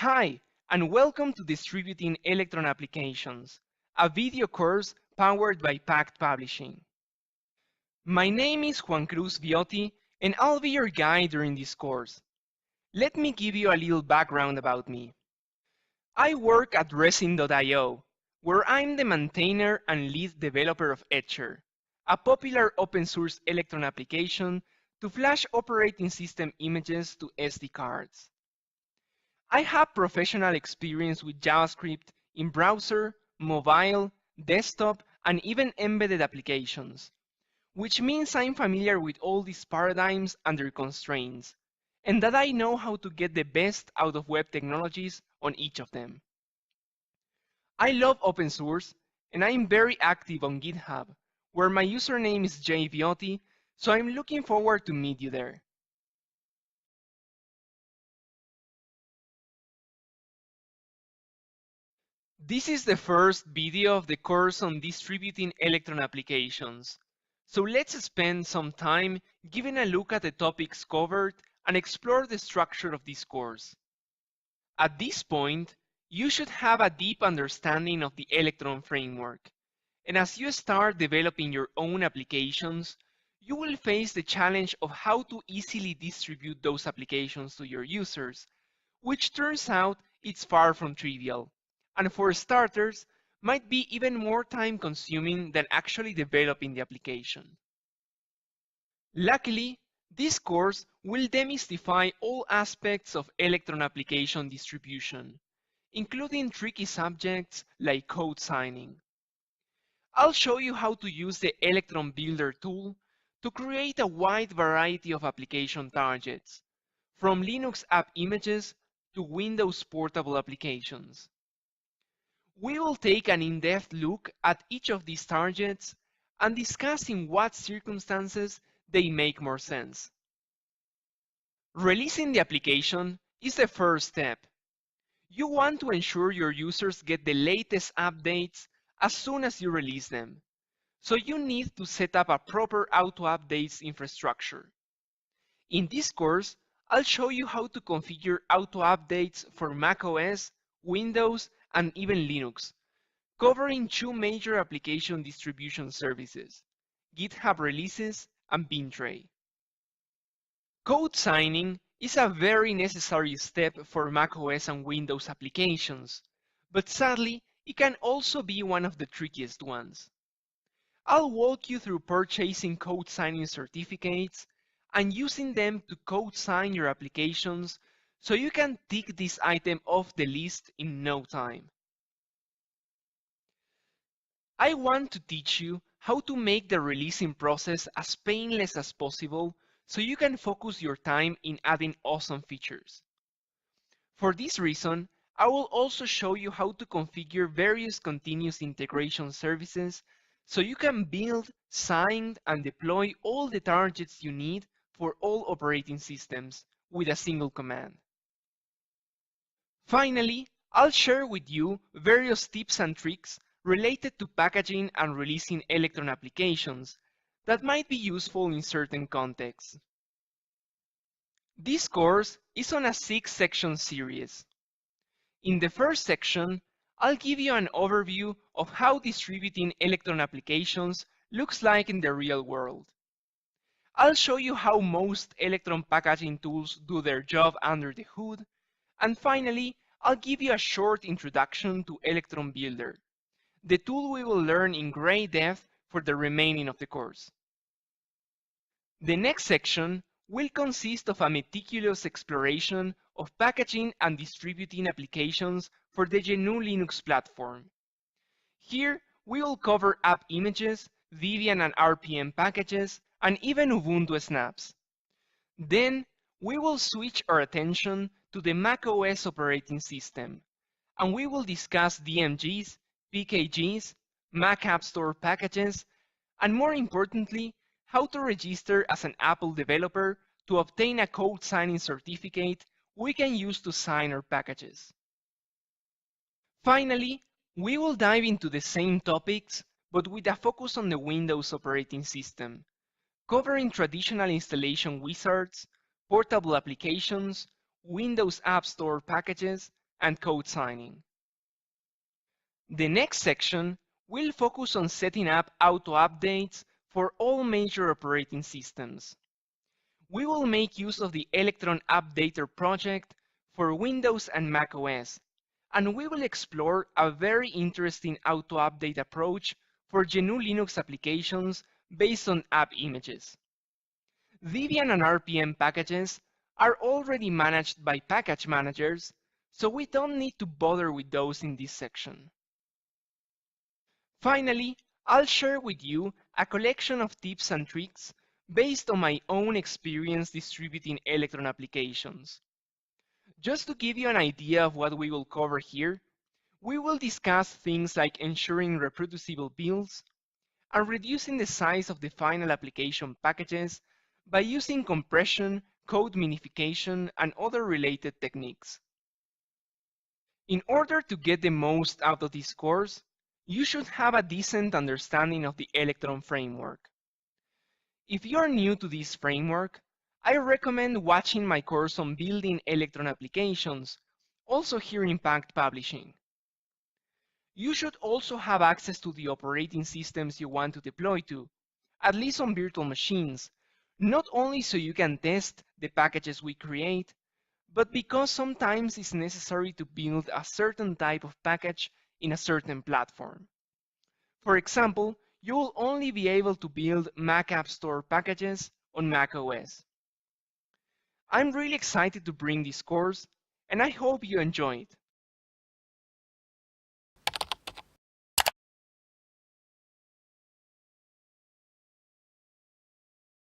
Hi, and welcome to Distributing Electron Applications, a video course powered by Pact Publishing. My name is Juan Cruz Viotti, and I'll be your guide during this course. Let me give you a little background about me. I work at Resin.io, where I'm the maintainer and lead developer of Etcher, a popular open-source Electron application to flash operating system images to SD cards. I have professional experience with JavaScript in browser, mobile, desktop, and even embedded applications, which means I'm familiar with all these paradigms and their constraints, and that I know how to get the best out of web technologies on each of them. I love open source, and I'm very active on GitHub, where my username is jviotti, so I'm looking forward to meet you there. This is the first video of the course on distributing electron applications. So let's spend some time giving a look at the topics covered and explore the structure of this course. At this point, you should have a deep understanding of the Electron framework. And as you start developing your own applications, you will face the challenge of how to easily distribute those applications to your users, which turns out it's far from trivial. And for starters, might be even more time-consuming than actually developing the application. Luckily, this course will demystify all aspects of Electron application distribution, including tricky subjects like code signing. I'll show you how to use the electron-builder tool to create a wide variety of application targets, from Linux app images to Windows portable applications. We will take an in-depth look at each of these targets and discuss in what circumstances they make more sense. Releasing the application is the first step. You want to ensure your users get the latest updates as soon as you release them, so you need to set up a proper auto-updates infrastructure. In this course, I'll show you how to configure auto-updates for macOS, Windows, and even Linux, covering two major application distribution services, GitHub releases and Bintray. Code signing is a very necessary step for macOS and Windows applications, but sadly, it can also be one of the trickiest ones. I'll walk you through purchasing code signing certificates and using them to code sign your applications so you can tick this item off the list in no time. I want to teach you how to make the releasing process as painless as possible so you can focus your time in adding awesome features. For this reason, I will also show you how to configure various continuous integration services so you can build, sign, and deploy all the targets you need for all operating systems with a single command. Finally, I'll share with you various tips and tricks related to packaging and releasing Electron applications that might be useful in certain contexts. This course is on a 6-section series. In the first section, I'll give you an overview of how distributing Electron applications looks like in the real world. I'll show you how most Electron packaging tools do their job under the hood, and finally, I'll give you a short introduction to electron-builder, the tool we will learn in great depth for the remaining of the course. The next section will consist of a meticulous exploration of packaging and distributing applications for the GNU Linux platform. Here, we will cover app images, Debian and RPM packages, and even Ubuntu snaps. Then, we will switch our attention to the macOS operating system, and we will discuss DMGs, PKGs, Mac App Store packages, and more importantly, how to register as an Apple developer to obtain a code signing certificate we can use to sign our packages. Finally, we will dive into the same topics, but with a focus on the Windows operating system, covering traditional installation wizards, portable applications, Windows App Store packages, and code signing. The next section will focus on setting up auto updates for all major operating systems. We will make use of the electron-builder project for Windows and macOS, and we will explore a very interesting auto-update approach for GNU Linux applications based on app images. Debian and RPM packages are already managed by package managers, so we don't need to bother with those in this section. Finally, I'll share with you a collection of tips and tricks based on my own experience distributing Electron applications. Just to give you an idea of what we will cover here, we will discuss things like ensuring reproducible builds and reducing the size of the final application packages by using compression, code minification, and other related techniques. In order to get the most out of this course, you should have a decent understanding of the Electron framework. If you are new to this framework, I recommend watching my course on building Electron applications, also here in Pact Publishing. You should also have access to the operating systems you want to deploy to, at least on virtual machines, not only so you can test the packages we create, but because sometimes it's necessary to build a certain type of package in a certain platform. For example, you will only be able to build Mac App Store packages on macOS. I'm really excited to bring this course, and I hope you enjoy it.